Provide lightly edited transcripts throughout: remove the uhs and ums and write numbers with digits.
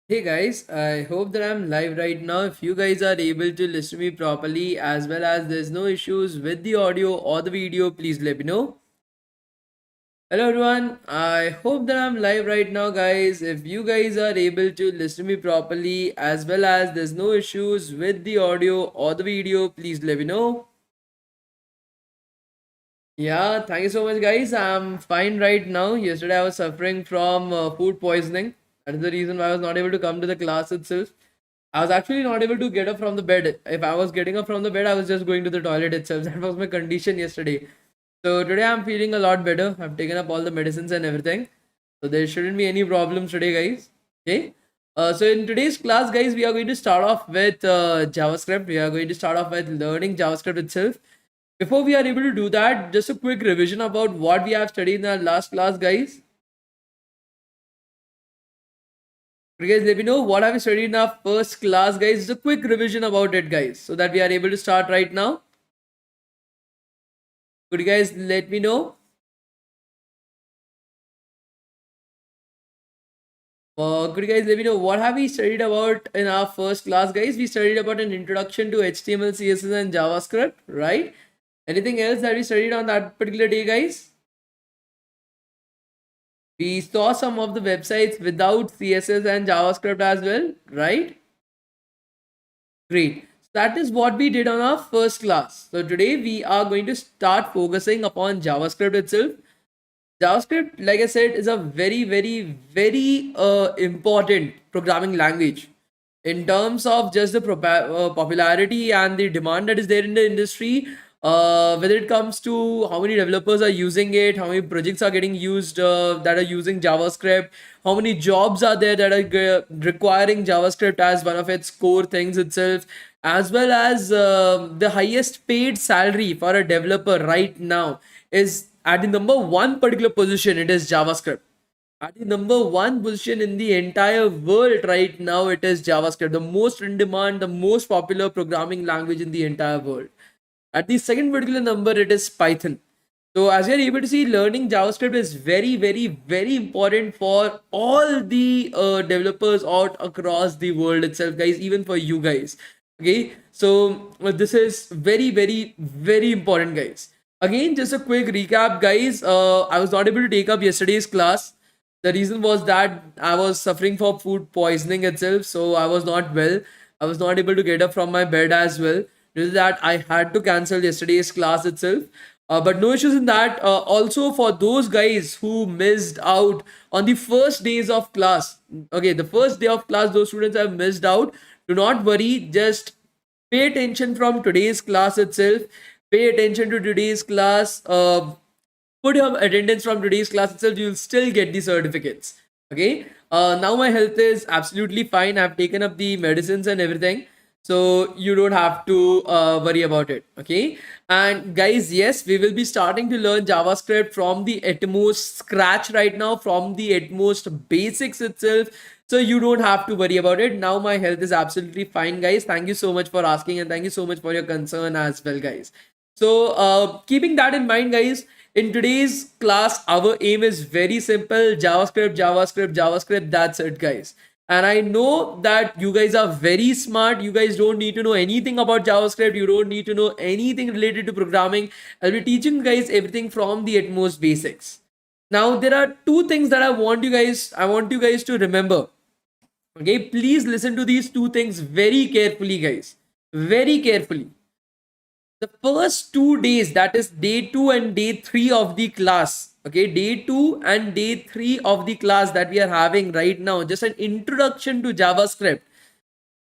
Hey guys, I hope that I'm live right now. If you guys are able to listen to me properly as well as there's no issues with the audio or the video, please let me know. Hello everyone, I hope that I'm live right now guys. If you guys are able to listen to me properly as well as there's no issues with the audio or the video, please let me know. Yeah, thank you so much guys. I'm fine right now. Yesterday I was suffering from food poisoning. That is the reason why I was not able to come to the class itself. I was actually not able to get up from the bed. If I was getting up from the bed, I was just going to the toilet itself. That was my condition yesterday. So today I'm feeling a lot better. I've taken up all the medicines and everything. So there shouldn't be any problems today, guys. Okay. So in today's class, guys, we are going to start off with JavaScript. We are going to start off with learning JavaScript itself. Before we are able to do that, just a quick revision about what we have studied in our last class, guys. You guys, let me know what have we studied in our first class, guys. Just a quick revision about it, guys, so that we are able to start right now. Could you guys let me know? Could you guys let me know what have we studied about in our first class, guys? We studied about an introduction to HTML, CSS, and JavaScript, right? Anything else that we studied on that particular day, guys? We saw some of the websites without CSS and JavaScript as well, right? Great. So that is what we did on our first class. So today we are going to start focusing upon JavaScript itself. JavaScript, like I said, is a very important programming language in terms of just the popularity and the demand that is there in the industry. Whether it comes to how many developers are using it, how many projects are getting used that are using JavaScript, how many jobs are there that are requiring JavaScript as one of its core things itself, as well as the highest paid salary for a developer right now is at the number one particular position. It is JavaScript. At the number one position in the entire world right now, it is JavaScript, the most in demand, the most popular programming language in the entire world. At the second particular number, it is Python. So as you're able to see, learning JavaScript is very important for all the developers out across the world itself, guys, even for you guys. Okay, so this is very important, guys. Again, just a quick recap, guys. I was not able to take up yesterday's class. The reason was that I was suffering from food poisoning itself, so I was not well. I was not able to get up from my bed as well. Due to that, I had to cancel yesterday's class itself. But no issues in that. Also, for those guys who missed out on the first days of class, okay, the first day of class, those students have missed out. Do not worry. Just pay attention from today's class itself. Pay attention to today's class. Put your attendance from today's class itself, you'll still get the certificates. Okay. Now my health is absolutely fine. I've taken up the medicines and everything, so you don't have to worry about it. Okay. And guys, yes, we will be starting to learn JavaScript from the utmost scratch right now, from the utmost basics itself. So you don't have to worry about it. Now my health is absolutely fine, guys. Thank you so much for asking, and thank you so much for your concern as well, guys. So, keeping that in mind, guys, in today's class, our aim is very simple: JavaScript, JavaScript, JavaScript. That's it, guys. And I know that you guys are very smart. You guys don't need to know anything about JavaScript. You don't need to know anything related to programming. I'll be teaching you guys everything from the utmost basics. Now, there are two things that I want you guys to remember. Okay, please listen to these two things very carefully, guys. Very carefully. The first 2 days, that is day 2 and day 3 of the class, okay, day 2 and day 3 of the class that we are having right now, just an introduction to JavaScript.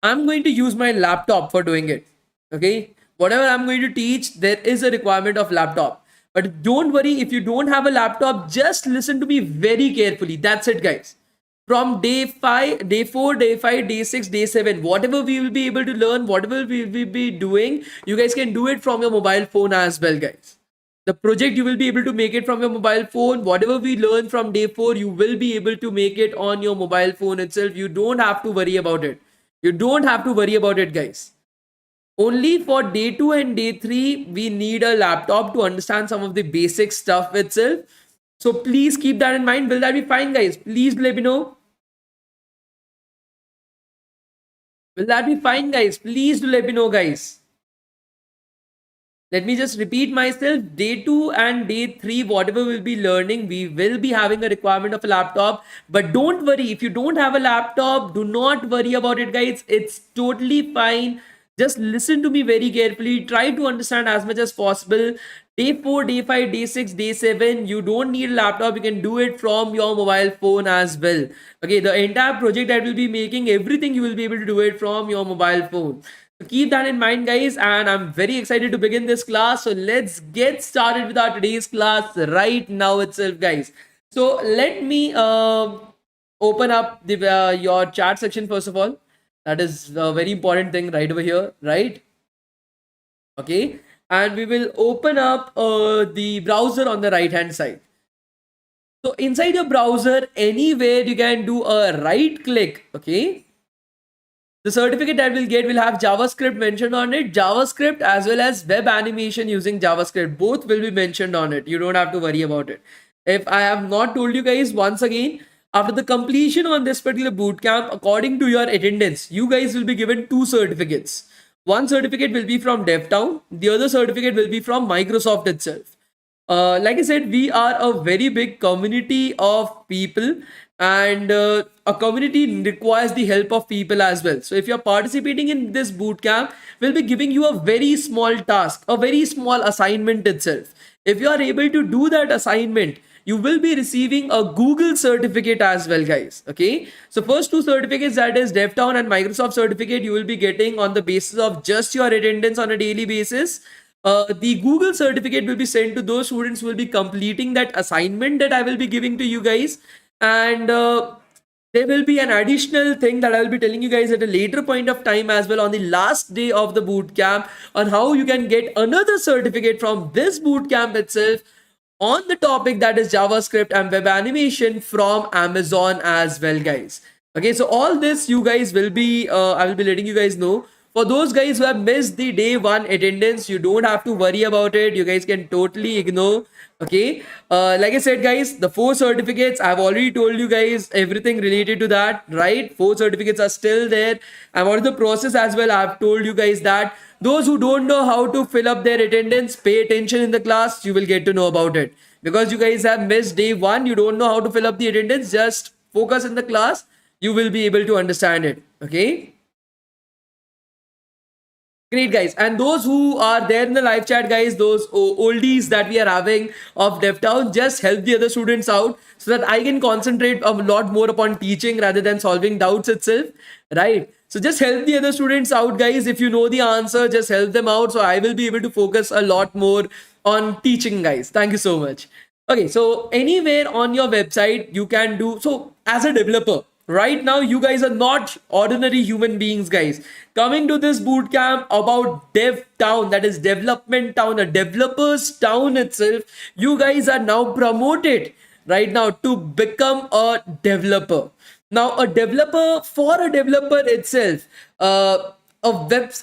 I'm going to use my laptop for doing it. Okay, whatever I'm going to teach, there is a requirement of laptop. But don't worry, if you don't have a laptop, just listen to me very carefully. That's it, guys. From day 5, day 4, day 5, day 6, day 7, whatever we will be able to learn, whatever we will be doing, you guys can do it from your mobile phone as well, guys. The project, you will be able to make it from your mobile phone. Whatever we learn from day 4, you will be able to make it on your mobile phone itself. You don't have to worry about it. You don't have to worry about it, guys. Only for day 2 and day 3, we need a laptop to understand some of the basic stuff itself. So please keep that in mind. Will that be fine, guys? Please let me know. Will that be fine, guys? Please do let me know, guys. Let me just repeat myself. Day 2 and day 3, whatever we'll be learning, we will be having a requirement of a laptop. But don't worry, if you don't have a laptop, do not worry about it, guys. It's totally fine. Just listen to me very carefully. Try to understand as much as possible. Day 4, day 5, day 6, day 7, you don't need a laptop. You can do it from your mobile phone as well. Okay, the entire project that we'll be making, everything you will be able to do it from your mobile phone. So keep that in mind, guys, and I'm very excited to begin this class. So let's get started with our today's class right now itself, guys. So let me open up the your chat section first of all. That is a very important thing right over here, right? Okay, and we will open up the browser on the right hand side. So inside your browser, anywhere you can do a right click. Okay, the certificate that we'll get will have JavaScript mentioned on it, JavaScript as well as web animation using JavaScript. Both will be mentioned on it. You don't have to worry about it. If I have not told you guys once again, after the completion on this particular bootcamp, according to your attendance, you guys will be given two certificates. One certificate will be from DevTown, the other certificate will be from Microsoft itself. Like I said, we are a very big community of people, and a community requires the help of people as well. So if you're participating in this bootcamp, we'll be giving you a very small task, a very small assignment itself. If you are able to do that assignment, you will be receiving a Google certificate as well, guys. Okay, so first two certificates, that is DevTown and Microsoft certificate, you will be getting on the basis of just your attendance on a daily basis. The Google certificate will be sent to those students who will be completing that assignment that I will be giving to you guys. And there will be an additional thing that I will be telling you guys at a later point of time as well, on the last day of the boot camp, on how you can get another certificate from this boot camp itself on the topic that is JavaScript and web animation from Amazon as well, guys. Okay, so all this you guys will be, I will be letting you guys know. For those guys who have missed the day 1 attendance, you don't have to worry about it. You guys can totally ignore. Okay, like I said, guys, the 4 certificates, I've already told you guys everything related to that, right? 4 certificates are still there. And what is the process as well, I've told you guys that. Those who don't know how to fill up their attendance, pay attention in the class, you will get to know about it. Because you guys have missed day 1, you don't know how to fill up the attendance, just focus in the class, you will be able to understand it. Okay, great, guys. And those who are there in the live chat, guys, those oldies that we are having of DevTown, just help the other students out so that I can concentrate a lot more upon teaching rather than solving doubts itself, right? So just help the other students out, guys. If you know the answer, just help them out. So I will be able to focus a lot more on teaching, guys. Thank you so much. Okay, so anywhere on your website, you can do so as a developer. Right now, you guys are not ordinary human beings, guys. Coming to this boot camp about Dev Town, that is development town, a developer's town itself, you guys are now promoted right now to become a developer. Now, a developer, for a developer itself, a web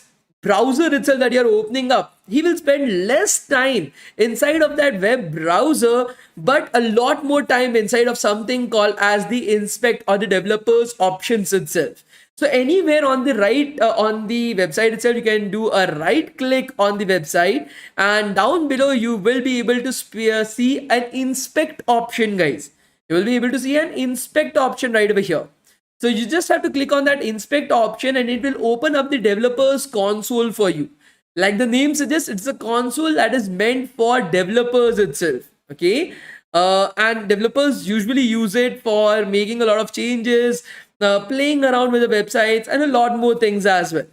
browser itself that you're opening up, he will spend less time inside of that web browser, but a lot more time inside of something called as the inspect or the developers options itself. So anywhere on the right, on the website itself, you can do a right click on the website, and down below you will be able to see an inspect option, guys. You will be able to see an inspect option right over here. So you just have to click on that inspect option, and it will open up the developers console for you. Like the name suggests, it's a console that is meant for developers itself. Okay, and developers usually use it for making a lot of changes, playing around with the websites, and a lot more things as well.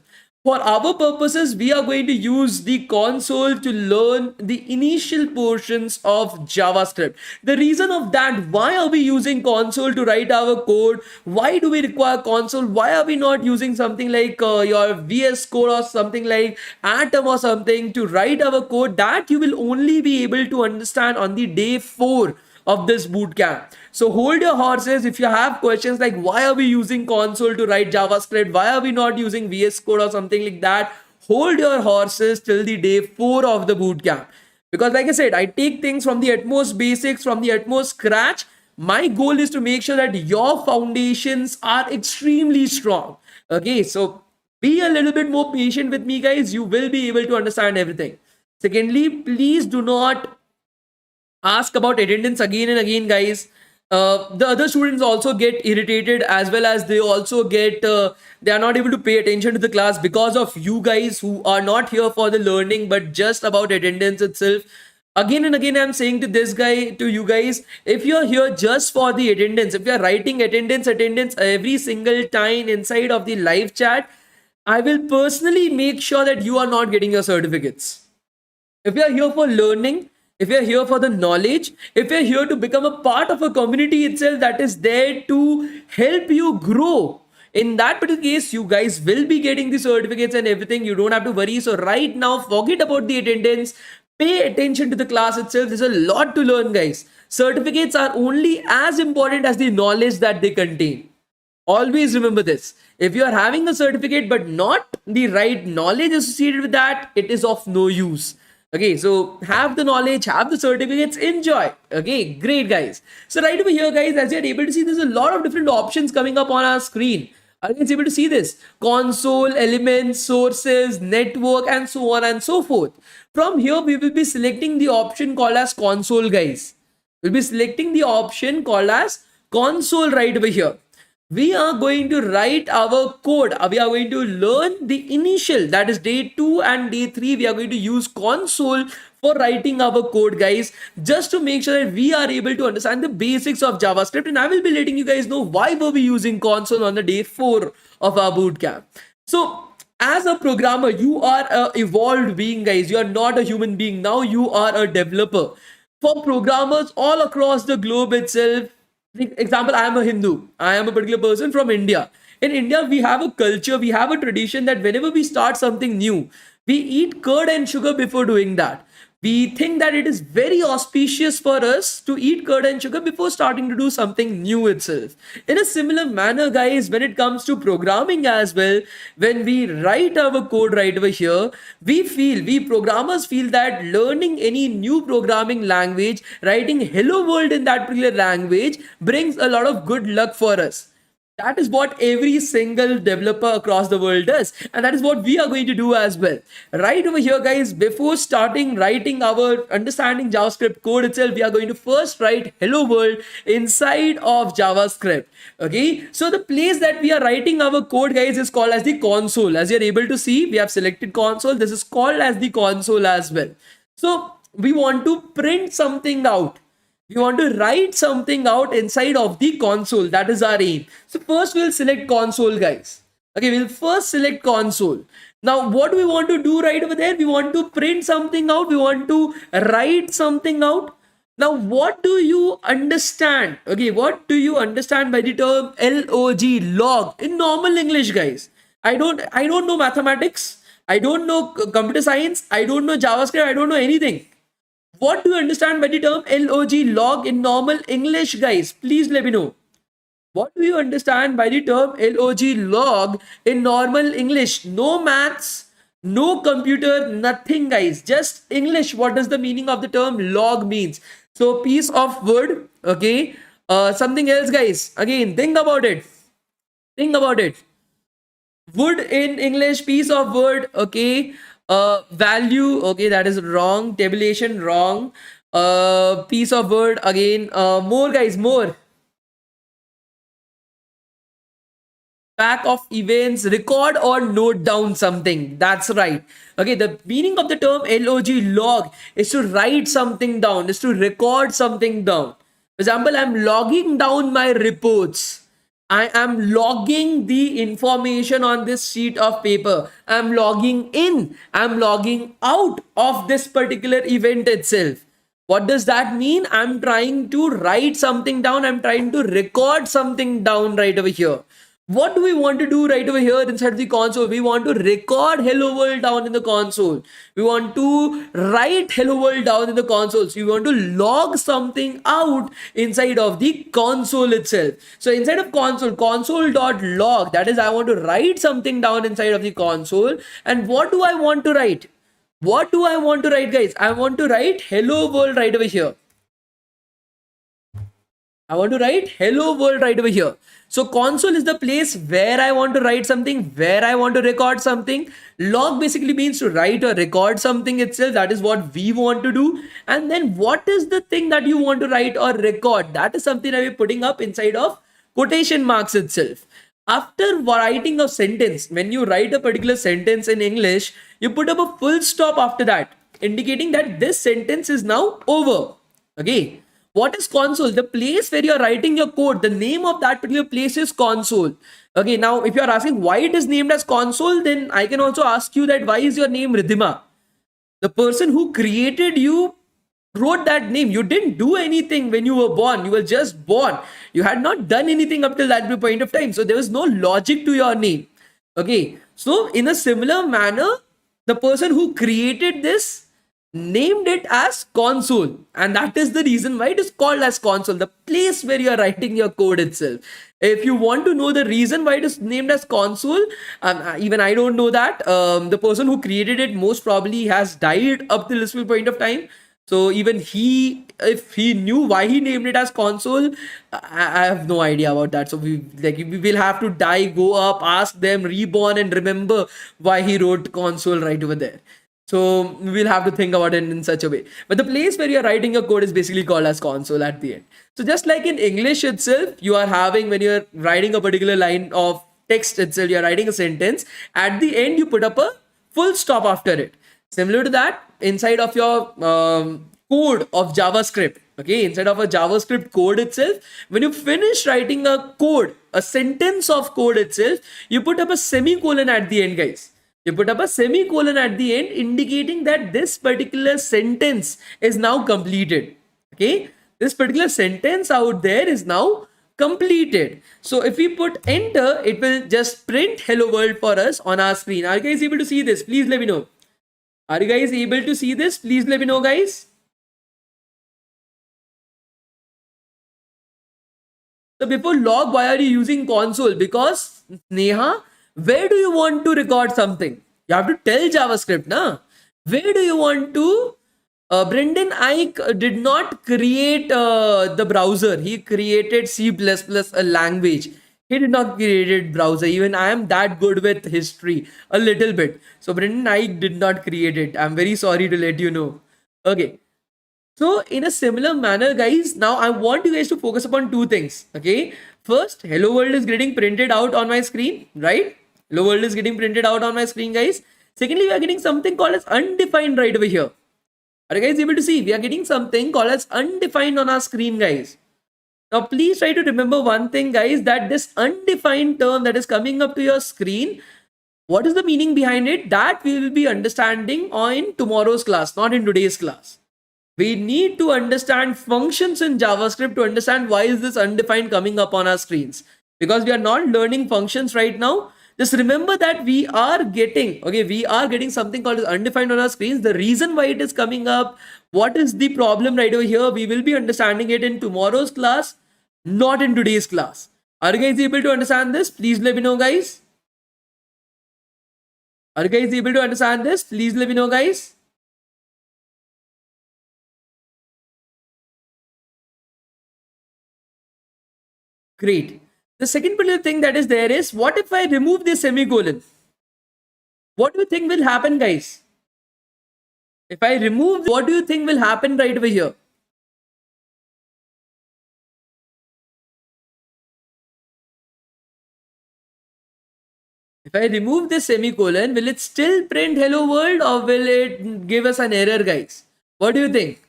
For our purposes, we are going to use the console to learn the initial portions of JavaScript. The reason of that, why are we using console to write our code? Why do we require console? Why are we not using something like your VS Code or something like Atom or something to write our code? That you will only be able to understand on the day 4 of this bootcamp. So hold your horses. If you have questions like why are we using console to write JavaScript, why are we not using VS Code or something like that, hold your horses till the day 4 of the bootcamp. Because like I said, I take things from the utmost basics, from the utmost scratch. My goal is to make sure that your foundations are extremely strong. Okay, so Be a little bit more patient with me, guys. You will be able to understand everything. Secondly, please do not ask about attendance again and again, guys. The other students also get irritated, as well as they also get they are not able to pay attention to the class because of you guys who are not here for the learning but just about attendance itself. Again and again, I'm saying to this guy, to you guys, if you're here just for the attendance, if you're writing attendance every single time inside of the live chat, I will personally make sure that you are not getting your certificates. If you are here for learning, if you are here for the knowledge, if you are here to become a part of a community itself that is there to help you grow, in that particular case, you guys will be getting the certificates and everything. You don't have to worry. So right now, forget about the attendance. Pay attention to the class itself. There's a lot to learn, guys. Certificates are only as important as the knowledge that they contain. Always remember this. If you are having a certificate but not the right knowledge associated with that, it is of no use. Okay, so have the knowledge, have the certificates, enjoy. Okay, great, guys. So right over here, guys, as you're able to see, there's a lot of different options coming up on our screen. Are you able to see this? Console, elements, sources, network, and so on and so forth. From here, we will be selecting the option called as console, guys. We'll be selecting the option called as console right over here. We are going to write our code. We are going to learn the initial, that is day 2 and day 3. We are going to use console for writing our code, guys, just to make sure that we are able to understand the basics of JavaScript. And I will be letting you guys know why were we using console on the day 4 of our bootcamp. So as a programmer, you are a evolved being, guys. You are not a human being. Now you are a developer. For programmers all across the globe itself, example, I am a Hindu. I am a particular person from India. In India, we have a culture, we have a tradition that whenever we start something new, we eat curd and sugar before doing that. We think that it is very auspicious for us to eat curd and sugar before starting to do something new itself. In a similar manner, guys, when it comes to programming as well, when we write our code right over here, we programmers feel that learning any new programming language, writing hello world in that particular language brings a lot of good luck for us. That is what every single developer across the world does. And that is what we are going to do as well. Right over here, guys, before starting writing our understanding JavaScript code itself, we are going to first write hello world inside of JavaScript. Okay. So the place that we are writing our code, guys, is called as the console. As you're able to see, we have selected console. This is called as the console as well. So we want to print something out. We want to write something out inside of the console. That is our aim. So first we'll select console, guys. Okay, we'll first select console. Now what do we want to do right over there? We want to print something out. We want to write something out. Now what do you understand? Okay, what do you understand by the term log in normal English, guys? I don't know mathematics. I don't know computer science. I don't know JavaScript. I don't know anything. What do you understand by the term log in normal English, guys? Please let me know. What do you understand by the term log in normal English? No maths, no computer, nothing, guys. Just English. What does the meaning of the term log means? So piece of wood, okay. Something else, guys. Again, think about it. Think about it. Wood in English, piece of wood, okay. Value, okay, that is wrong. Tabulation, wrong. Piece of word, again. More, guys, more. Pack of events, record or note down something. That's right. Okay, the meaning of the term log is to write something down, is to record something down. For example, I'm logging down my reports. I am logging the information on this sheet of paper. I'm logging in. I'm logging out of this particular event itself. What does that mean? I'm trying to write something down. I'm trying to record something down right over here. What do we want to do right over here inside the console? We want to record hello world down in the console. We want to write hello world down in the console. So we want to log something out inside of the console itself. So inside of console.log, that is, I want to write something down inside of the console. And what do I want to write? What do I want to write, guys? I want to write hello world right over here. I want to write hello world right over here. So console is the place where I want to write something, where I want to record something. Log basically means to write or record something itself. That is what we want to do. And then what is the thing that you want to write or record? That is something that we're putting up inside of quotation marks itself. After writing a sentence, when you write a particular sentence in English, you put up a full stop after that, indicating that this sentence is now over. Okay. What is console? The place where you're writing your code. The name of that particular place is console. Okay, now if you're asking why it is named as console, then I can also ask you that why is your name Ridhima? The person who created you wrote that name. You didn't do anything when you were born. You were just born. You had not done anything up till that point of time. So there was no logic to your name. Okay, so in a similar manner, the person who created this named it as console, and that is the reason why it is called as console, the place where you are writing your code itself. If you want to know the reason why it is named as console, even I don't know that. The person who created it most probably has died up till this point of time, so even he, if he knew why he named it as console, I have no idea about that. So we will have to die, go up, ask them, reborn, and remember why he wrote console right over there. So we'll have to think about it in such a way. But the place where you're writing your code is basically called as console at the end. So just like in English itself, you are having, when you're writing a particular line of text itself, you're writing a sentence, at the end you put up a full stop after it. Similar to that, inside of your code of JavaScript, okay, inside of a JavaScript code itself, when you finish writing a code, a sentence of code itself, you put up a semicolon at the end, guys. You put up a semicolon at the end, indicating that this particular sentence is now completed. Okay, this particular sentence out there is now completed. So if we put enter, it will just print hello world for us on our screen. Are you guys able to see this? Please let me know. Are you guys able to see this? Please let me know, guys. So before log, why are you using console? Because Neha, where do you want to record something? You have to tell JavaScript, na? Where do you want to? Brendan Ike did not create the browser. He created C++, a language. He did not create browser. Even I am that good with history, a little bit. So Brendan Ike did not create it. I'm very sorry to let you know. Okay. So in a similar manner, guys, now I want you guys to focus upon two things. Okay. First, hello world is getting printed out on my screen, right? Hello world is getting printed out on my screen, guys. Secondly, we are getting something called as undefined right over here. Are you guys able to see? We are getting something called as undefined on our screen, guys. Now, please try to remember one thing, guys, that this undefined term that is coming up to your screen, what is the meaning behind it? That we will be understanding in tomorrow's class, not in today's class. We need to understand functions in JavaScript to understand why is this undefined coming up on our screens. Because we are not learning functions right now. Just remember that we are getting something called as undefined on our screens. The reason why it is coming up, what is the problem right over here, we will be understanding it in tomorrow's class, not in today's class. Are you guys able to understand this? Please let me know, guys. Are you guys able to understand this? Please let me know, guys. Great. The second particular thing that is there is, what if I remove this semicolon? What do you think will happen, guys? If I remove, what do you think will happen right over here? If I remove this semicolon, will it still print hello world or will it give us an error, guys? What do you think?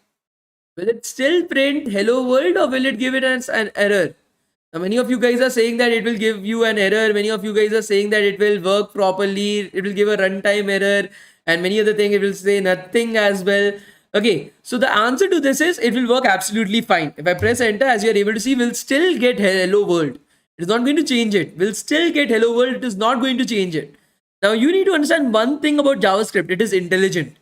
Will it still print hello world or will it give it as an error? Now, many of you guys are saying that it will give you an error. Many of you guys are saying that it will work properly. It will give a runtime error. And many other things, it will say nothing as well. Okay, so the answer to this is it will work absolutely fine. If I press enter, as you are able to see, we'll still get hello world. It is not going to change it. We'll still get hello world. It is not going to change it. Now, you need to understand one thing about JavaScript. It is intelligent.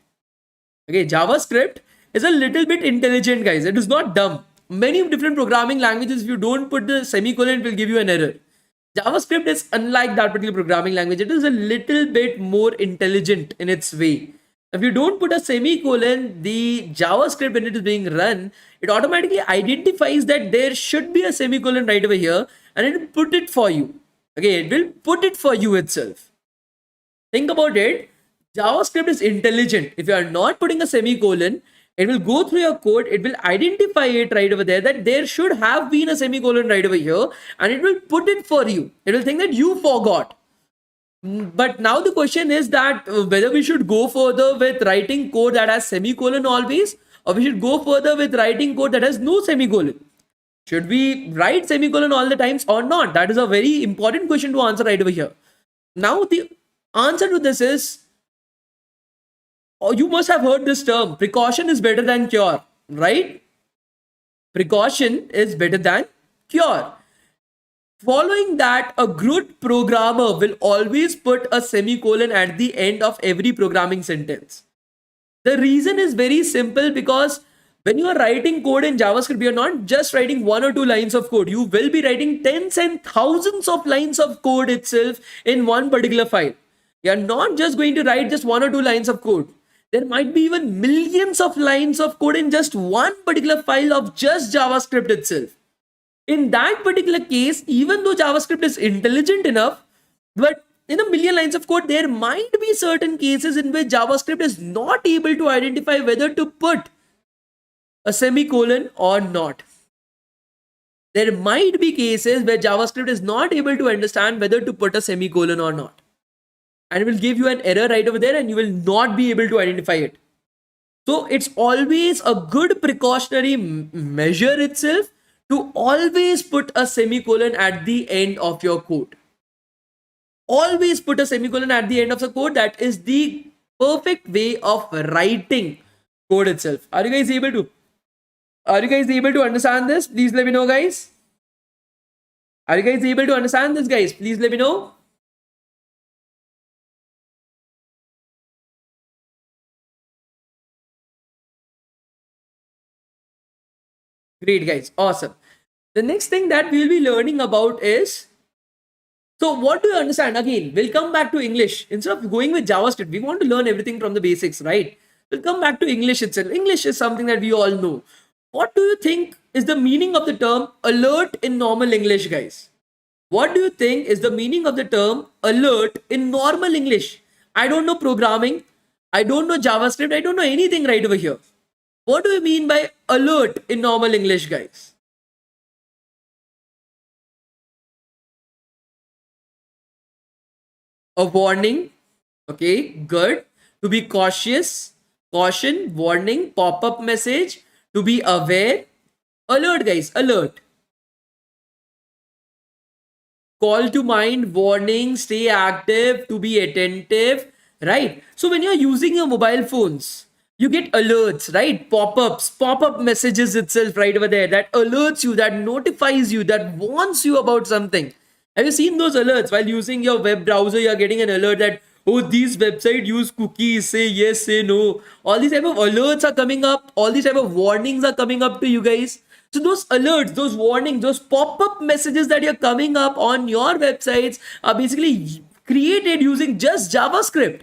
Okay, JavaScript is a little bit intelligent, guys. It is not dumb. Many different programming languages, if you don't put the semicolon, it will give you an error. JavaScript is unlike that particular programming language. It is a little bit more intelligent in its way. If you don't put a semicolon, the JavaScript, when it is being run, it automatically identifies that there should be a semicolon right over here, and it will put it for you. Okay, it will put it for you itself. Think about it. JavaScript is intelligent. If you are not putting a semicolon, it will go through your code, it will identify it right over there that there should have been a semicolon right over here, and it will put it for you. It will think that you forgot. But now the question is that whether we should go further with writing code that has semicolon always, or we should go further with writing code that has no semicolon. Should we write semicolon all the times or not? That is a very important question to answer right over here. Now the answer to this is, oh, you must have heard this term, precaution is better than cure, right? Precaution is better than cure. Following that, a good programmer will always put a semicolon at the end of every programming sentence. The reason is very simple, because when you are writing code in JavaScript, you are not just writing 1 or 2 lines of code. You will be writing tens and thousands of lines of code itself in one particular file. You are not just going to write just 1 or 2 lines of code. There might be even millions of lines of code in just one particular file of just JavaScript itself. In that particular case, even though JavaScript is intelligent enough, but in a million lines of code, there might be certain cases in which JavaScript is not able to identify whether to put a semicolon or not. There might be cases where JavaScript is not able to understand whether to put a semicolon or not. And it will give you an error right over there, and you will not be able to identify it. So it's always a good precautionary measure itself to always put a semicolon at the end of your code. Always put a semicolon at the end of the code. That is the perfect way of writing code itself. Are you guys able to understand this? Please let me know, guys. Are you guys able to understand this, guys? Please let me know. Great, guys. Awesome. The next thing that we'll be learning about is, so what do you understand? Again, we'll come back to English. Instead of going with JavaScript, we want to learn everything from the basics, right? We'll come back to English itself. English is something that we all know. What do you think is the meaning of the term alert in normal English, guys? What do you think is the meaning of the term alert in normal English? I don't know programming. I don't know JavaScript. I don't know anything right over here. What do you mean by alert in normal English, guys? A warning. Okay, good. To be cautious, caution, warning, pop-up message, to be aware. Alert, guys, alert. Call to mind, warning, stay active, to be attentive, right? So when you're using your mobile phones, you get alerts, right? Pop-ups, pop-up messages itself right over there that alerts you, that notifies you, that warns you about something. Have you seen those alerts while using your web browser? You're getting an alert that, oh, these websites use cookies, say yes, say no. All these type of alerts are coming up. All these type of warnings are coming up to you guys. So those alerts, those warnings, those pop-up messages that are coming up on your websites are basically created using just JavaScript.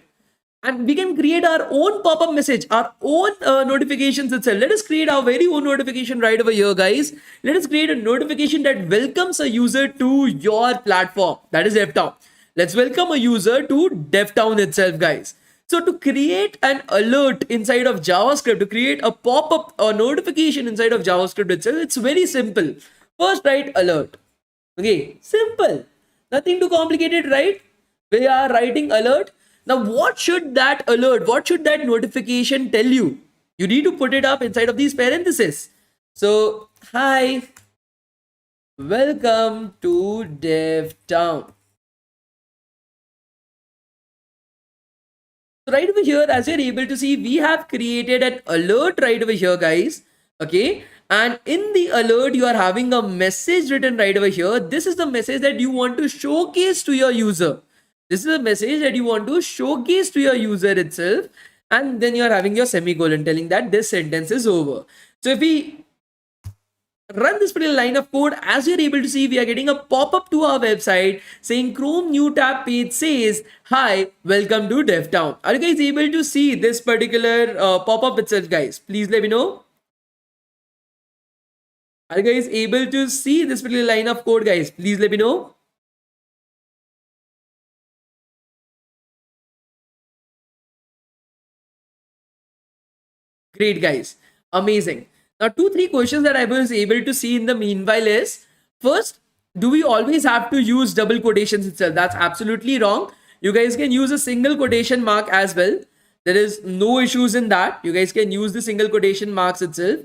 And we can create our own pop-up message, our own notifications itself. Let us create our very own notification right over here, guys. Let us create a notification that welcomes a user to your platform. That is DevTown. Let's welcome a user to DevTown itself, guys. So to create an alert inside of JavaScript, to create a pop-up or notification inside of JavaScript itself, it's very simple. First, write alert. Okay, simple. Nothing too complicated, right? We are writing alert. Now, what should that alert, what should that notification tell you? You need to put it up inside of these parentheses. So, hi, welcome to DevTown. So right over here, as you're able to see, we have created an alert right over here, guys. Okay. And in the alert, you are having a message written right over here. This is the message that you want to showcase to your user. This is a message that you want to showcase to your user itself. And then you're having your semicolon telling that this sentence is over. So if we run this particular line of code, as you're able to see, we are getting a pop-up to our website saying Chrome new tab page says, hi, welcome to DevTown. Are you guys able to see this particular pop-up itself, guys? Please let me know. Are you guys able to see this particular line of code, guys? Please let me know. Great, guys. Amazing. Now, 2-3 questions that I was able to see in the meanwhile is, first, do we always have to use double quotations itself? That's absolutely wrong. You guys can use a single quotation mark as well. There is no issues in that. You guys can use the single quotation marks itself.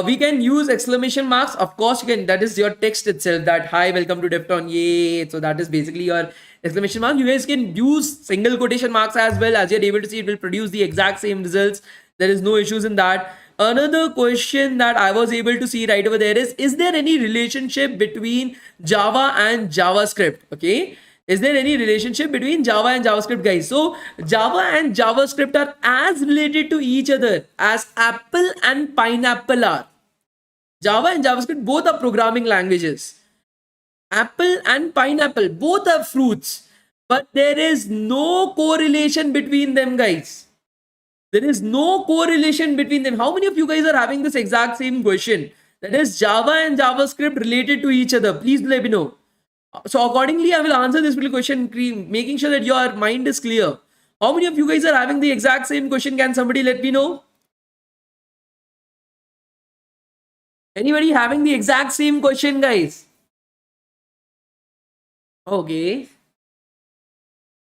We can use exclamation marks. Of course, you can. That is your text itself. That hi, welcome to DevTown. Yay! So that is basically your exclamation mark. You guys can use single quotation marks as well. As you're able to see, it will produce the exact same results. There is no issues in that. Another question that I was able to see right over there is there any relationship between Java and JavaScript? Okay. Is there any relationship between Java and JavaScript, guys? So Java and JavaScript are as related to each other as apple and pineapple are. Java and JavaScript both are programming languages. Apple and pineapple both are fruits, but there is no correlation between them, guys. There is no correlation between them. How many of you guys are having this exact same question? That is Java and JavaScript related to each other. Please let me know. So accordingly, I will answer this little question, making sure that your mind is clear. How many of you guys are having the exact same question? Can somebody let me know? Anybody having the exact same question, guys? Okay.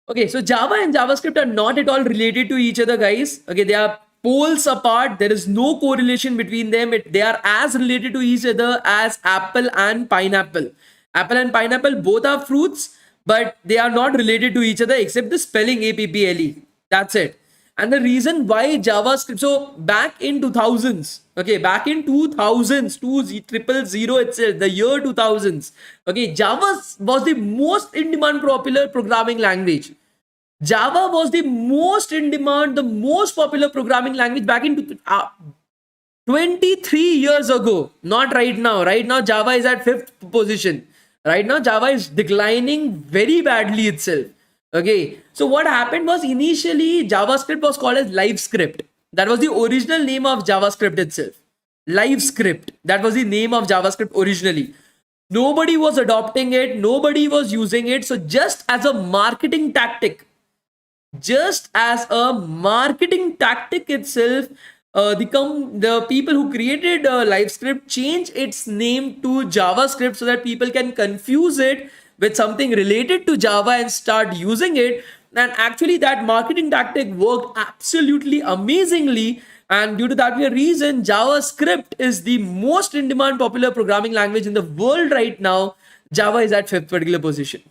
Okay, so Java and JavaScript are not at all related to each other, guys. Okay, they are poles apart. There is no correlation between them. They are as related to each other as apple and pineapple. Apple and pineapple both are fruits, but they are not related to each other except the spelling APPLE. That's it. And the reason why JavaScript, so back in 2000s, okay, back in 2000s, 2000 itself, the year 2000s, okay, Java was the most in demand popular programming language. Java was the most in demand, the most popular programming language back in 23 years ago. Not right now. Right now, Java is at 5th position. Right now, Java is declining very badly itself. Okay, so what happened was initially JavaScript was called as LiveScript. That was the original name of JavaScript itself. LiveScript. That was the name of JavaScript originally. Nobody was adopting it. Nobody was using it. So just as a marketing tactic, itself, the people who created LiveScript changed its name to JavaScript so that people can confuse it with something related to Java and start using it. And actually that marketing tactic worked absolutely amazingly. And due to that reason, JavaScript is the most in demand popular programming language in the world right now. Java is at 5th particular position.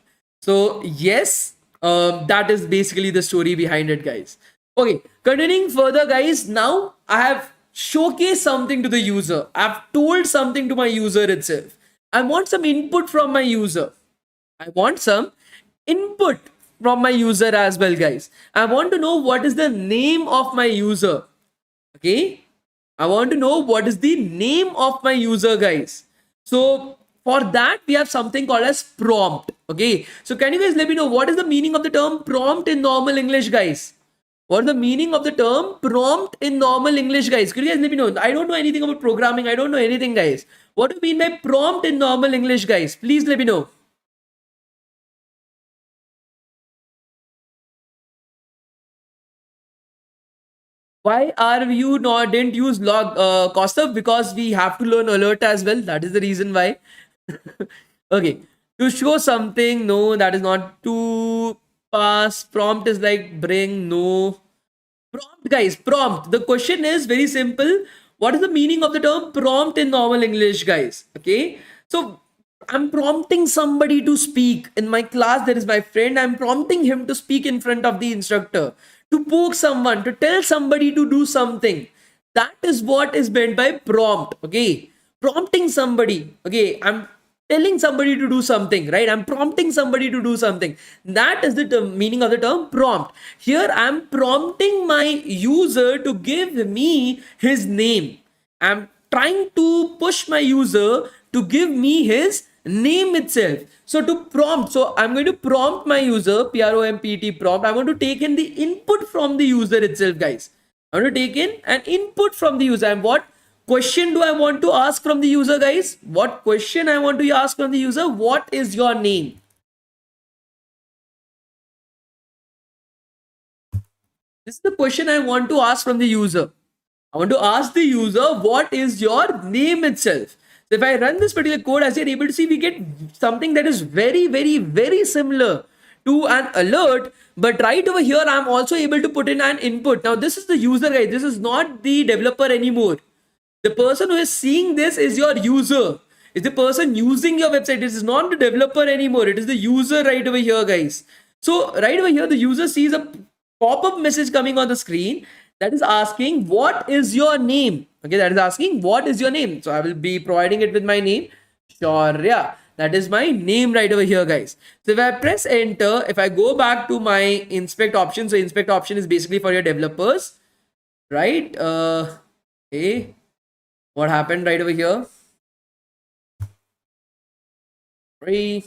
So yes, that is basically the story behind it, guys. Okay, continuing further, guys. Now I have showcased something to the user. I've told something to my user itself. I want some input from my user. I want some input from my user as well, guys. I want to know what is the name of my user. Okay, I want to know what is the name of my user, guys. So for that, we have something called as prompt. Okay, so can you guys let me know what is the meaning of the term prompt in normal English, guys? What is the meaning of the term prompt in normal English, guys? Could you guys let me know? I don't know anything about programming. I don't know anything, guys. What do you mean by prompt in normal English, guys? Please let me know. Why are you not didn't use log Kaustav? Because we have to learn alert as well. That is the reason why. Okay, to show something, no, that is not. To pass, prompt is like bring, no. Prompt, guys, prompt. The question is very simple. What is the meaning of the term prompt in normal English, guys? Okay, so I'm prompting somebody to speak. In my class, there is my friend. I'm prompting him to speak in front of the instructor, to poke someone, to tell somebody to do something. That is what is meant by prompt. Okay, prompting somebody. Okay, I'm telling somebody to do something, right? I'm prompting somebody to do something. That is the meaning of the term prompt. Here I'm prompting my user to give me his name. I'm trying to push my user to give me his name itself. So to prompt, so I'm going to prompt my user, prompt prompt. I want to take in the input from the user itself, guys. I want to take in an input from the user. And what question do I want to ask from the user, guys? What question I want to ask from the user? What is your name? This is the question I want to ask from the user. I want to ask the user, what is your name itself? So if I run this particular code, as you're able to see, we get something that is very, very, very similar to an alert. But right over here, I'm also able to put in an input. Now, this is the user, guys. This is not the developer anymore. The person who is seeing this is your user. It's the person using your website. This is not the developer anymore. It is the user right over here, guys. So right over here, the user sees a pop-up message coming on the screen that is asking, what is your name? Okay, that is asking, what is your name? So I will be providing it with my name, Shaurya. That is my name right over here, guys. So if I press enter, if I go back to my inspect option, so inspect option is basically for your developers, right? Okay, what happened right over here? Right.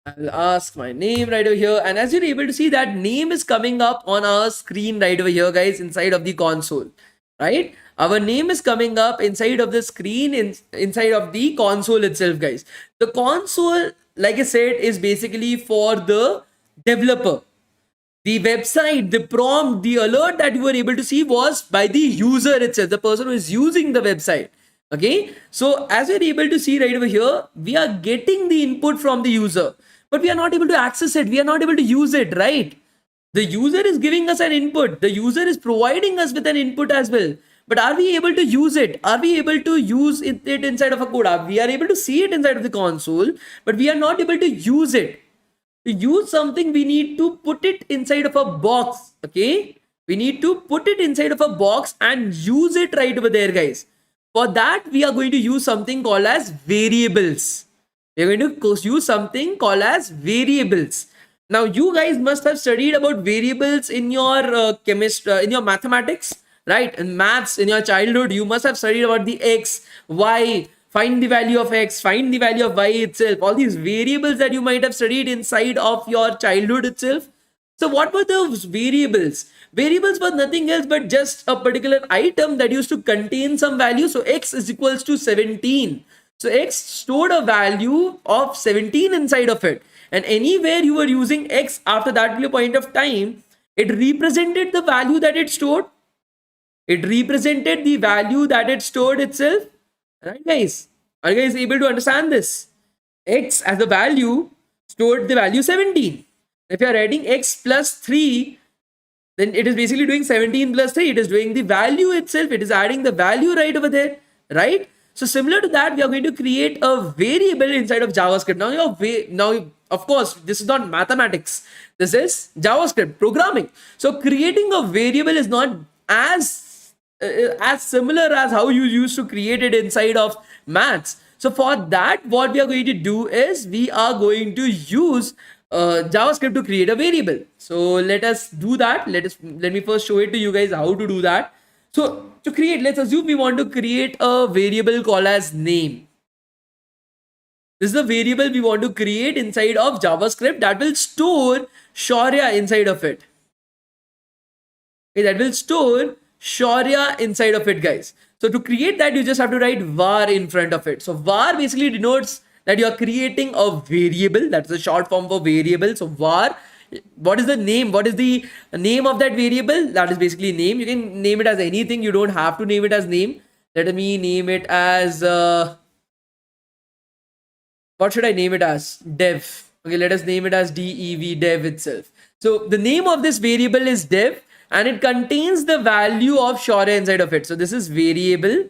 I'll ask my name right over here. And as you're able to see, that name is coming up on our screen right over here, guys, inside of the console, right? Our name is coming up inside of the screen, inside of the console itself, guys. The console, like I said, is basically for the developer. The website, the prompt, the alert that you were able to see was by the user itself, the person who is using the website. Okay, so as you're able to see right over here, we are getting the input from the user, but we are not able to access it. We are not able to use it, right? The user is giving us an input. The user is providing us with an input as well. But are we able to use it? Are we able to use it inside of a code? We are able to see it inside of the console, but we are not able to use it. To use something, we need to put it inside of a box. Okay, we need to put it inside of a box and use it right over there, guys. For that, we are going to use something called as variables. We are going to use something called as variables. Now, you guys must have studied about variables in your in your mathematics, right? In maths, in your childhood, you must have studied about the x, y, find the value of x, find the value of y itself. All these variables that you might have studied inside of your childhood itself. So what were those variables? Variables were nothing else but just a particular item that used to contain some value. So x is equals to 17. So x stored a value of 17 inside of it. And anywhere you were using x after that point of time, it represented the value that it stored. It represented the value that it stored itself. Right, guys? Are you guys able to understand this? X as a value stored the value 17. If you are adding x plus 3, then it is basically doing 17 plus 3. It is doing the value itself. It is adding the value right over there, right? So similar to that, we are going to create a variable inside of JavaScript. Now, of course, this is not mathematics. This is JavaScript programming. So creating a variable is not as similar as how you used to create it inside of maths. So for that, what we are going to do is we are going to use JavaScript to create a variable. So let us do that. Let me first show it to you guys how to do that. So to create, let's assume we want to create a variable called as name. This is a variable we want to create inside of JavaScript that will store Shaurya inside of it. Okay, that will store Shaurya inside of it, guys. So to create that, you just have to write var in front of it. So var basically denotes that you are creating a variable. That's the short form for variable. So var, what is the name? What is the name of that variable? That is basically name. You can name it as anything. You don't have to name it as name. Let me name it as what should I name it as? Dev. Okay, let us name it as dev, dev itself. So the name of this variable is dev, and it contains the value of Shaurya inside of it. So this is variable.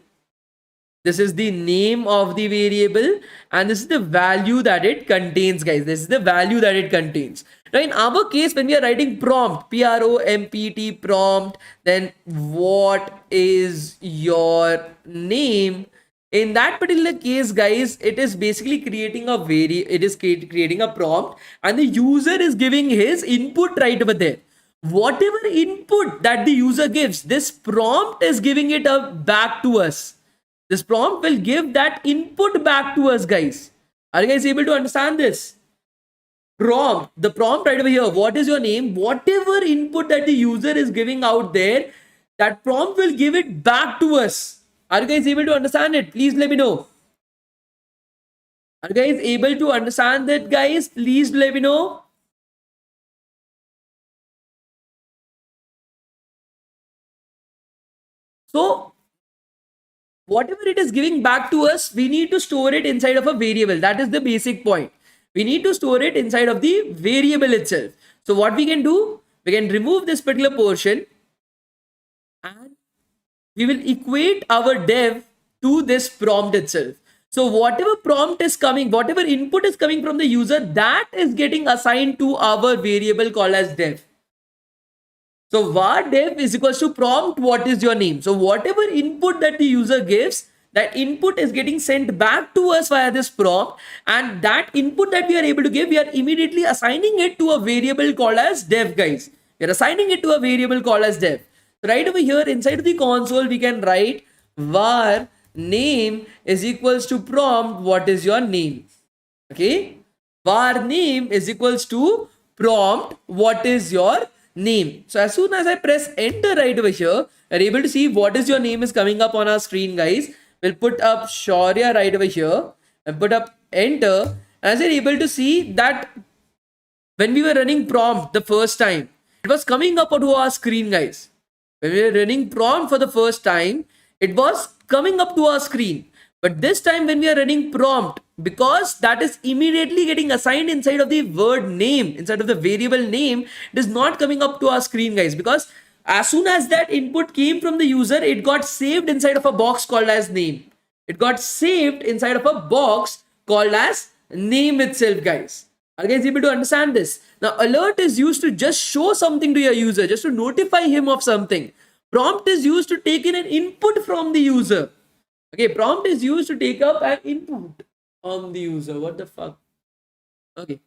This is the name of the variable, and this is the value that it contains, guys. This is the value that it contains. Now, in our case, when we are writing prompt, P-R-O-M-P-T, prompt, then what is your name? In that particular case, guys, it is basically creating creating a prompt, and the user is giving his input right over there. whatever input that the user gives, this prompt is giving it back to us. This prompt will give that input back to us, guys. Are you guys able to understand this? Prompt, the prompt right over here, what is your name? Whatever input that the user is giving out there, that prompt will give it back to us. Are you guys able to understand it? Please let me know. Are you guys able to understand that, guys? Please let me know. So whatever it is giving back to us, we need to store it inside of a variable. That is the basic point. We need to store it inside of the variable itself. So what we can do, we can remove this particular portion and we will equate our dev to this prompt itself. So whatever prompt is coming, whatever input is coming from the user, that is getting assigned to our variable called as dev. So var dev is equals to prompt what is your name. So whatever input that the user gives, that input is getting sent back to us via this prompt, and that input that we are able to give, we are immediately assigning it to a variable called as dev, guys. We are assigning it to a variable called as dev. So right over here inside of the console, we can write var name is equals to prompt what is your name. Okay, var name is equals to prompt what is your name. So as soon as I press enter right over here, you're able to see what is your name is coming up on our screen, guys. We'll put up Shaurya right over here and put up enter. As you're able to see that when we were running prompt the first time, it was coming up onto our screen, guys. When we were running prompt for the first time, it was coming up to our screen. But this time when we are running prompt, because that is immediately getting assigned inside of the word name, inside of the variable name, it is not coming up to our screen, guys, because as soon as that input came from the user, it got saved inside of a box called as name. It got saved inside of a box called as name itself, guys. Are you guys able to understand this? Now, alert is used to just show something to your user, just to notify him of something. Prompt is used to take in an input from the user. Okay, prompt is used to take up an input from the user. What the fuck? Okay.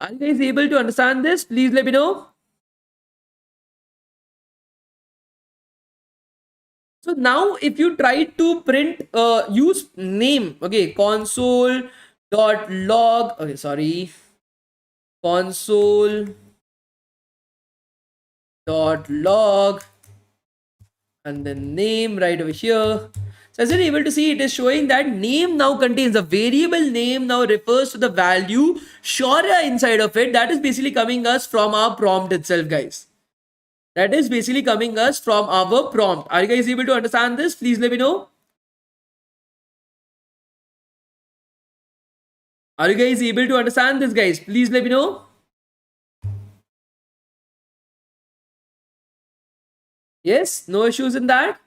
Are you guys able to understand this? Please let me know. So now if you try to print, use name, okay, console dot log, okay, sorry, console dot log and then name right over here. So as you're able to see, it is showing that name now contains a variable name now refers to the value Shaurya inside of it. That is basically coming us from our prompt itself, guys. That is basically coming us from our prompt. Are you guys able to understand this? Please let me know. Are you guys able to understand this, guys? Please let me know. Yes, no issues in that.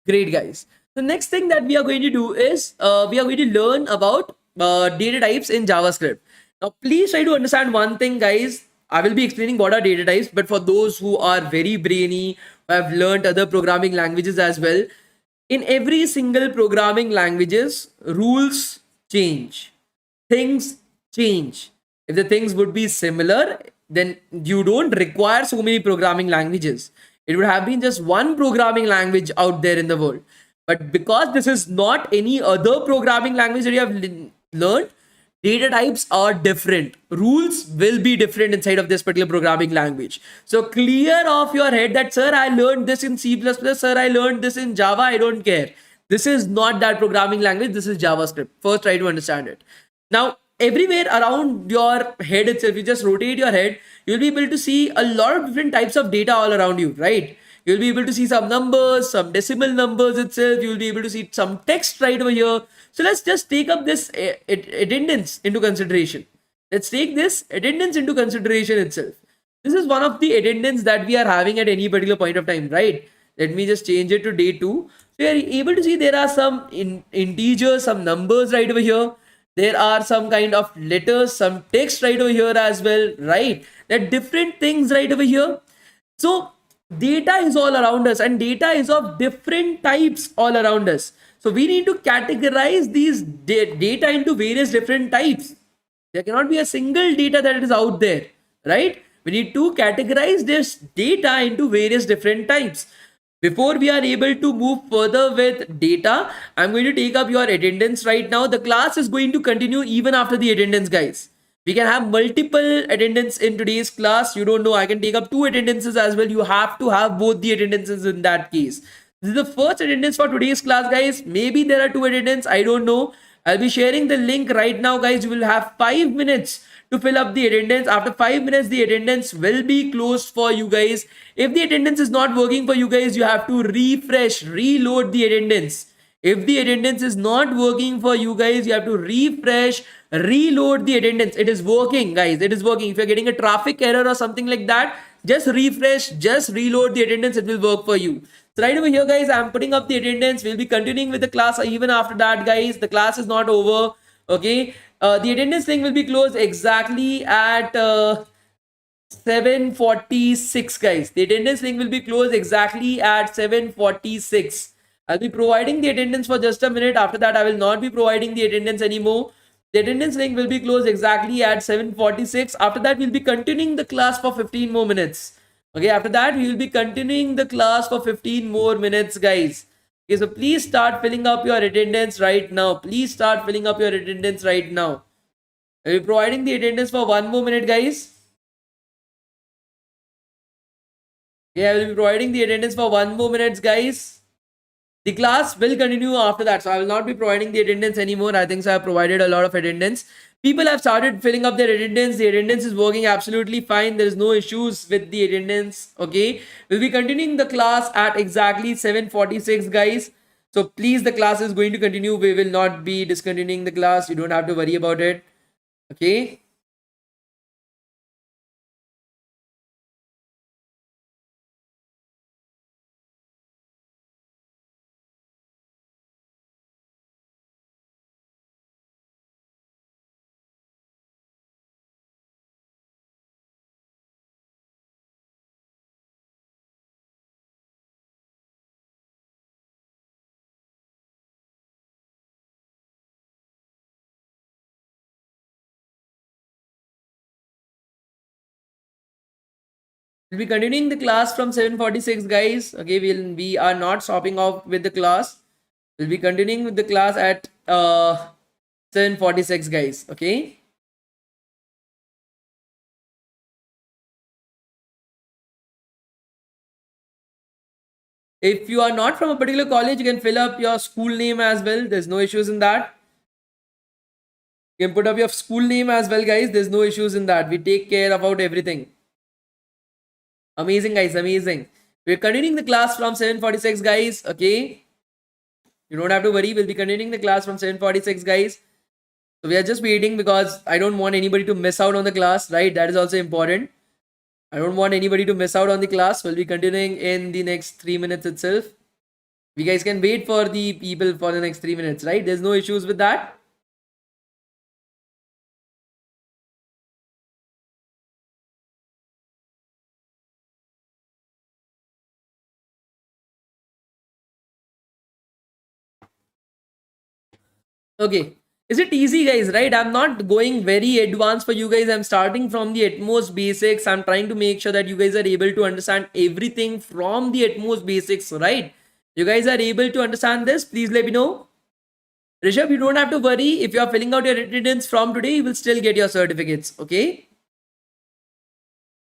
Great, guys. The next thing that we are going to do is we are going to learn about data types in JavaScript. Now, please try to understand one thing, guys. I will be explaining what are data types, but for those who are very brainy, who have learned other programming languages as well, in every single programming languages, rules change, things change. If the things would be similar, then you don't require so many programming languages. It would have been just one programming language out there in the world. But because this is not any other programming language that you have learned, data types are different. Rules will be different inside of this particular programming language. So clear off your head that, sir, I learned this in C++, sir, I learned this in Java, I don't care. This is not that programming language. This is JavaScript. First, try to understand it. Now, everywhere around your head itself, you just rotate your head, you'll be able to see a lot of different types of data all around you, right? You'll be able to see some numbers, some decimal numbers itself. You'll be able to see some text right over here. So let's just take up this attendance into consideration. Let's take this attendance into consideration itself. This is one of the attendance that we are having at any particular point of time, right? Let me just change it to day 2. So you are able to see there are some integers, some numbers right over here. There are some kind of letters, some text right over here as well, right? There are different things right over here. So data is all around us and data is of different types all around us. So we need to categorize these data into various different types. There cannot be a single data that is out there, right? We need to categorize this data into various different types. Before we are able to move further with data, I'm going to take up your attendance right now. The class is going to continue even after the attendance, guys. We can have multiple attendance in today's class. You don't know, I can take up 2 attendances as well. You have to have both the attendances in that case. This is the first attendance for today's class, guys. Maybe there are 2 attendance, I don't know. I'll be sharing the link right now, guys. You will have 5 minutes to fill up the attendance. After 5 minutes, the attendance will be closed for you guys. If the attendance is not working for you guys, you have to refresh, reload the attendance. If the attendance is not working for you guys, you have to refresh, reload the attendance. It is working, guys. It is working. If you're getting a traffic error or something like that, just refresh, just reload the attendance. It will work for you. So right over here, guys, I'm putting up the attendance. We'll be continuing with the class even after that, guys. The class is not over. Okay. The attendance link will be closed exactly at 7:46, guys. The attendance link will be closed exactly at 7:46. I'll be providing the attendance for just a minute. After that, I will not be providing the attendance anymore. The attendance link will be closed exactly at 7:46. After that, we'll be continuing the class for 15 more minutes. Okay, after that, we will be continuing the class for 15 more minutes, guys. Okay, so please start filling up your attendance right now. Please start filling up your attendance right now. I'll be providing the attendance for 1 more minute, guys. Okay, I will be providing the attendance for 1 more minutes, guys. The class will continue after that, so I will not be providing the attendance anymore. I think so I have provided a lot of attendance. People have started filling up their attendance. The attendance is working absolutely fine. There is no issues with the attendance. Okay, we'll be continuing the class at exactly 7:46, guys. So please, the class is going to continue. We will not be discontinuing the class. You don't have to worry about it. Okay. We'll be continuing the class from 7:46, guys. Okay, we are not stopping off with the class. We'll be continuing with the class at 7:46, guys. Okay. If you are not from a particular college, you can fill up your school name as well. There's no issues in that. You can put up your school name as well, guys. There's no issues in that. We take care about everything. Amazing, guys. Amazing. We're continuing the class from 7:46, guys. Okay. You don't have to worry. We'll be continuing the class from 7:46, guys. So we are just waiting because I don't want anybody to miss out on the class, right? That is also important. I don't want anybody to miss out on the class. We'll be continuing in the next 3 minutes itself. You guys can wait for the people for the next 3 minutes, right? There's no issues with that. Okay. Is it easy, guys, right? I'm not going very advanced for you guys. I'm starting from the utmost basics. I'm trying to make sure that you guys are able to understand everything from the utmost basics, right? You guys are able to understand this? Please let me know. Rishabh, you don't have to worry. If you are filling out your attendance from today, you will still get your certificates. Okay.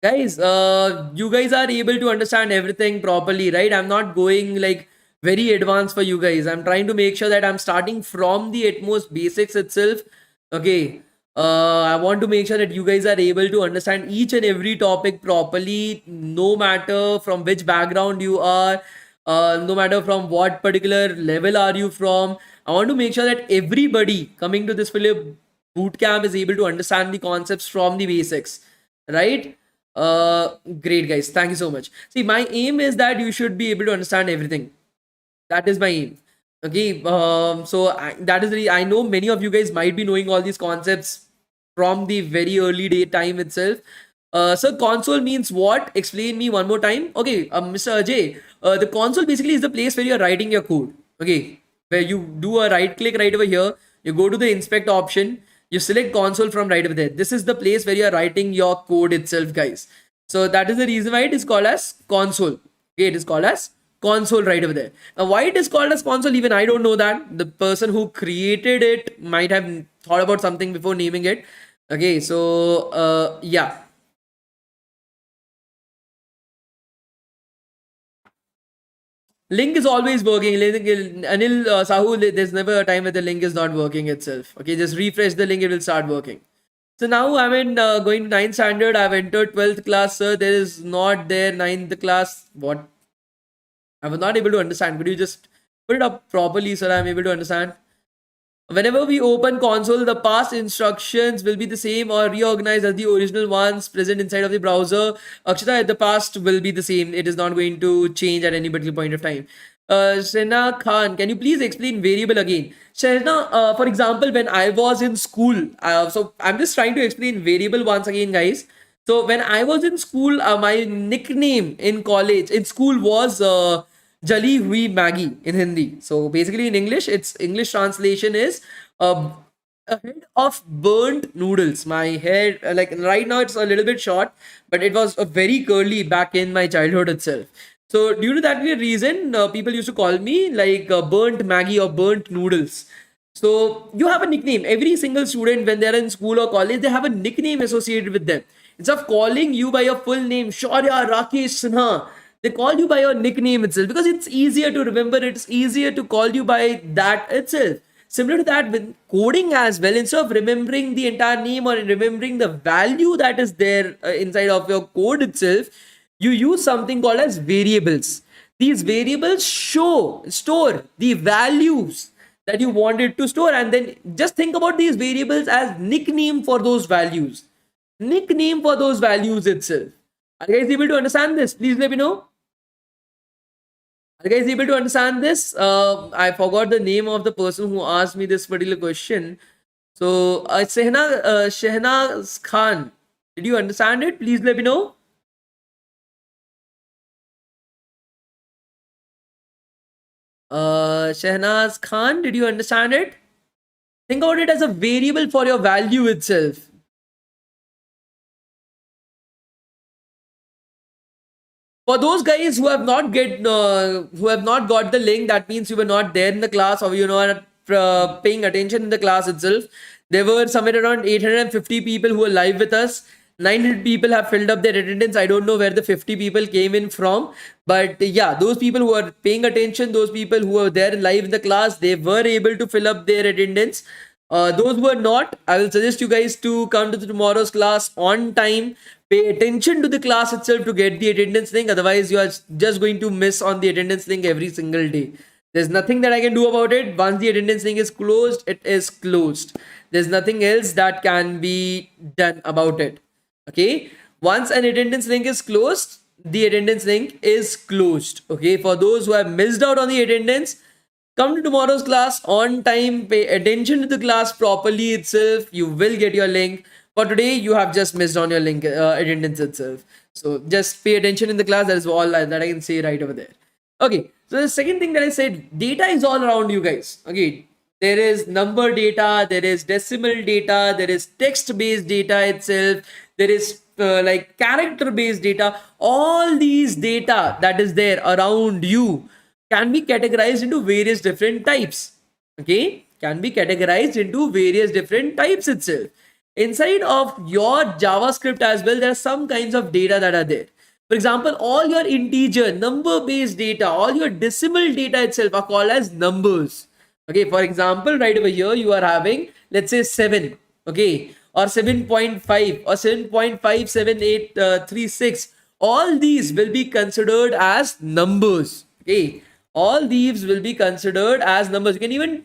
Guys, you guys are able to understand everything properly, right? I'm not going like very advanced for you guys. I'm trying to make sure that I'm starting from the utmost basics itself. Okay. I want to make sure that you guys are able to understand each and every topic properly, no matter from which background you are, no matter from what particular level are you from. I want to make sure that everybody coming to this Philip boot camp is able to understand the concepts from the basics, right? Great, guys. Thank you so much. See, my aim is that you should be able to understand everything. That is my aim. Okay. That is I know many of you guys might be knowing all these concepts from the very early day time itself. So console means what? Explain me one more time. Okay, Mr. Ajay. The console basically is the place where you're writing your code. Okay, where you do a right click right over here. You go to the inspect option. You select console from right over there. This is the place where you are writing your code itself, guys. So that is the reason why it is called as console. Okay, it is called as console right over there. Now, why it is called as console, even I don't know that. The person who created it might have thought about something before naming it. Okay, so yeah. Link is always working. Anil Sahu, there's never a time where the link is not working itself. Okay, just refresh the link, it will start working. So now I'm in going to 9th standard. I've entered 12th class, sir. There is not there 9th class. What? I was not able to understand. Could you just put it up properly, sir? I'm able to understand. Whenever we open console, the past instructions will be the same or reorganized as the original ones present inside of the browser. Akshita, the past will be the same. It is not going to change at any particular point of time. Shena Khan, can you please explain variable again? Shena, for example, when I was in school, so I'm just trying to explain variable once again, guys. So when I was in school, my nickname in college, in school was Jali Hui Maggie in Hindi. So basically in English, its English translation is a head of burnt noodles. My hair, like right now, it's a little bit short, but it was a very curly back in my childhood itself. So due to that reason, people used to call me like burnt Maggie or burnt noodles. So you have a nickname. Every single student, when they're in school or college, they have a nickname associated with them. Instead of calling you by your full name, Shaurya Rakesh Sinha, they call you by your nickname itself because it's easier to remember. It's easier to call you by that itself. Similar to that with coding as well, instead of remembering the entire name or remembering the value that is there inside of your code itself, you use something called as variables. These variables store the values that you wanted to store, and then just think about these variables as nickname for those values. Nickname for those values itself. Are you guys able to understand this? Please let me know. Are you guys able to understand this? I forgot the name of the person who asked me this particular question. So, Shehnaz Khan, did you understand it? Please let me know. Shehnaz Khan, did you understand it? Think about it as a variable for your value itself. For those guys who have not got the link, that means you were not there in the class or you're not paying attention in the class itself. There were somewhere around 850 people who were live with us. 900 people have filled up their attendance. I don't know where the 50 people came in from, but yeah, those people who are paying attention, those people who were there live in the class, they were able to fill up their attendance. Those who are not, I will suggest you guys to come to tomorrow's class on time. Pay attention to the class itself to get the attendance link. Otherwise, you are just going to miss on the attendance link every single day. There's nothing that I can do about it. Once the attendance link is closed, it is closed. There's nothing else that can be done about it. Okay. Once an attendance link is closed, the attendance link is closed. Okay. For those who have missed out on the attendance, come to tomorrow's class on time. Pay attention to the class properly itself. You will get your link. For today, you have just missed on your link attendance itself. So just pay attention in the class. That is all that I can say right over there. Okay. So the second thing that I said, data is all around you guys. Okay. There is number data, there is decimal data, there is text-based data itself, there is like character-based data. All these data that is there around you can be categorized into various different types. Okay, can be categorized into various different types itself. Inside of your JavaScript as well, there are some kinds of data that are there. For example, all your integer, number-based data, all your decimal data itself are called as numbers. Okay, for example, right over here, you are having, let's say 7, okay, or 7.5 or 7.57836. All these will be considered as numbers. Okay, all these will be considered as numbers. You can even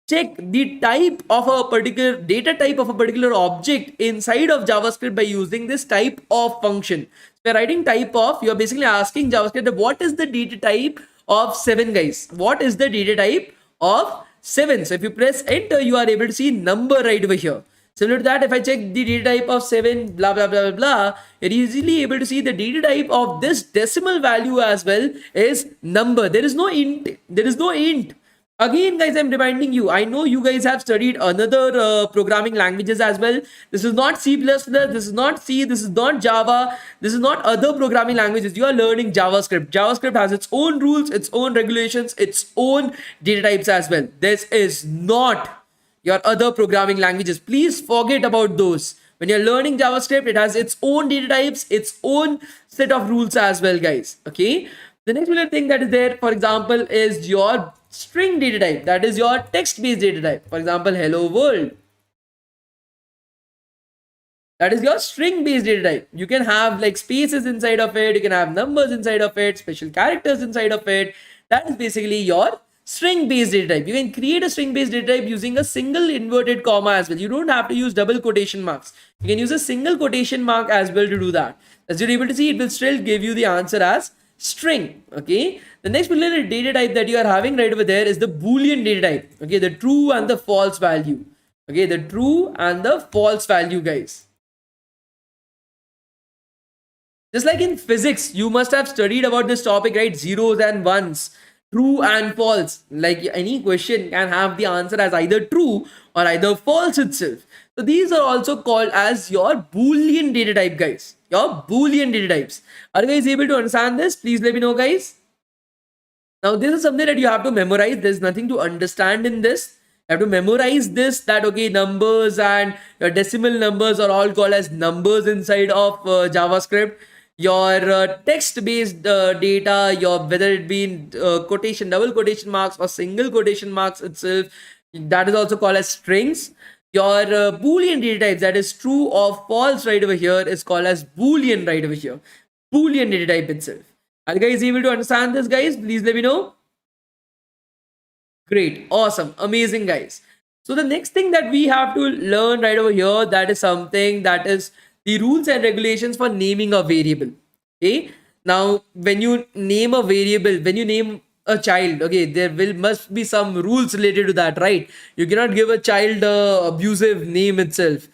check the type of a particular data type of a particular object inside of JavaScript by using this type of function. So you're writing type of, you're basically asking JavaScript, what is the data type of 7, guys? What is the data type of 7? So if you press enter, you are able to see number right over here. Similar to that, if I check the data type of 7, blah, blah, blah, blah, blah, you're easily able to see the data type of this decimal value as well is number. There is no int. There is no int. Again, guys, I'm reminding you, I know you guys have studied another programming languages as well. This is not C++, this is not C, this is not Java, this is not other programming languages. You are learning JavaScript. JavaScript has its own rules, its own regulations, its own data types as well. This is not your other programming languages. Please forget about those. When you're learning JavaScript, it has its own data types, its own set of rules as well, guys. Okay. The next little thing that is there, for example, is your string data type. That is your text-based data type. For example, hello world. That is your string-based data type. You can have like spaces inside of it. You can have numbers inside of it, special characters inside of it. That is basically your string-based data type. You can create a string-based data type using a single inverted comma as well. You don't have to use double quotation marks. You can use a single quotation mark as well to do that. As you're able to see, it will still give you the answer as string. Okay. The next little data type that you are having right over there is the Boolean data type. Okay. The true and the false value. Okay. The true and the false value, guys. Just like in physics, you must have studied about this topic, right? Zeros and ones, true and false. Like any question can have the answer as either true or either false itself. So these are also called as your Boolean data type, guys. Your Boolean data types. Are you guys able to understand this? Please let me know, guys. Now, this is something that you have to memorize. There's nothing to understand in this. You have to memorize this, that okay, numbers and your decimal numbers are all called as numbers inside of JavaScript. Your text-based data, your whether it be in quotation, double quotation marks or single quotation marks itself, that is also called as strings. Your Boolean data types, that is true or false right over here, is called as Boolean right over here. Boolean data type itself. Are you guys able to understand this, guys? Please let me know. Great, awesome, amazing, guys. So the next thing that we have to learn right over here, that is something that is the rules and regulations for naming a variable. Okay. Now, when you name a variable, when you name a child, okay, there must be some rules related to that, right? You cannot give a child a abusive name itself.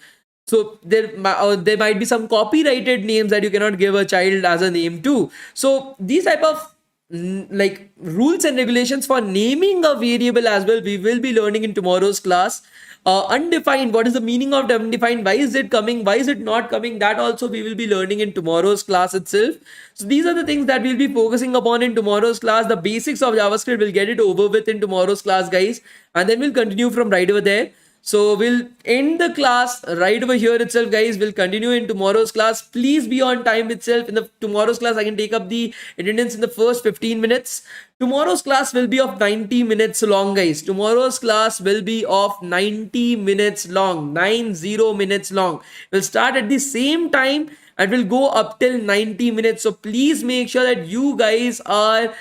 So there might be some copyrighted names that you cannot give a child as a name too. So these type of like rules and regulations for naming a variable as well, we will be learning in tomorrow's class. Undefined, what is the meaning of undefined? Why is it coming? Why is it not coming? That also we will be learning in tomorrow's class itself. So these are the things that we'll be focusing upon in tomorrow's class. The basics of JavaScript, we'll get it over with in tomorrow's class, guys, and then we'll continue from right over there. So we'll end the class right over here itself, guys. We'll continue in tomorrow's class. Please be on time itself. In the tomorrow's class, I can take up the attendance in the first 15 minutes. Tomorrow's class will be of 90 minutes long, guys. Tomorrow's class will be of 90 minutes long, 90 minutes long. We'll start at the same time and will go up till 90 minutes. So please make sure that you guys are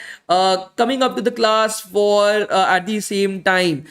coming up to the class for at the same time.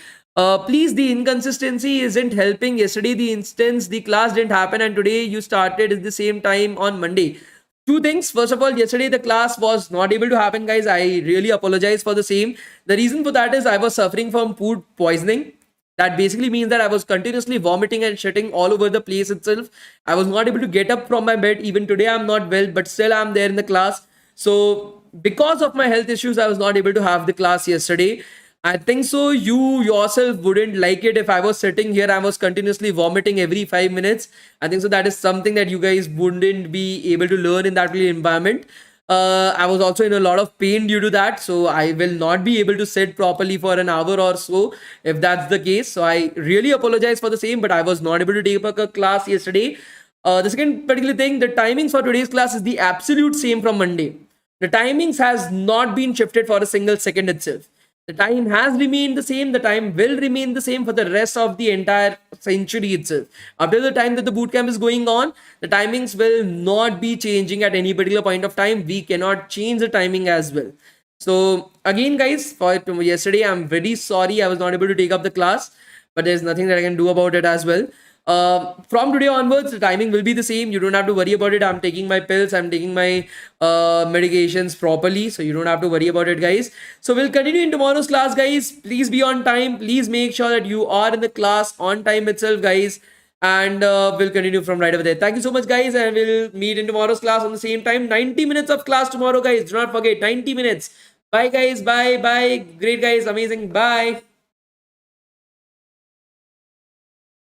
Please, the inconsistency isn't helping. Yesterday, the class didn't happen, and today you started at the same time on Monday. Two things. First of all, yesterday the class was not able to happen, guys. I really apologize for the same. The reason for that is I was suffering from food poisoning. That basically means that I was continuously vomiting and shitting all over the place itself. I was not able to get up from my bed. Even today, I'm not well, but still I'm there in the class. So because of my health issues, I was not able to have the class yesterday. I think so. You yourself wouldn't like it if I was sitting here. I was continuously vomiting every 5 minutes. I think so. That is something that you guys wouldn't be able to learn in that really environment. I was also in a lot of pain due to that. So I will not be able to sit properly for an hour or so if that's the case. So I really apologize for the same, but I was not able to take up a class yesterday. The second particular thing, the timings for today's class is the absolute same from Monday. The timings has not been shifted for a single second itself. The time has remained the same. The time will remain the same for the rest of the entire century itself. After the time that the bootcamp is going on, the timings will not be changing at any particular point of time. We cannot change the timing as well. So again, guys, for yesterday, I'm very sorry I was not able to take up the class, but there's nothing that I can do about it as well. From today onwards, the timing will be the same. You don't have to worry about it. I'm taking my pills. I'm taking my medications properly. So you don't have to worry about it, guys. So we'll continue in tomorrow's class, guys. Please be on time. Please make sure that you are in the class on time itself, guys. And we'll continue from right over there. Thank you so much, guys. And we'll meet in tomorrow's class on the same time. 90 minutes of class tomorrow, guys. Do not forget, 90 minutes. Bye, guys. Bye. Bye. Great, guys. Amazing. Bye.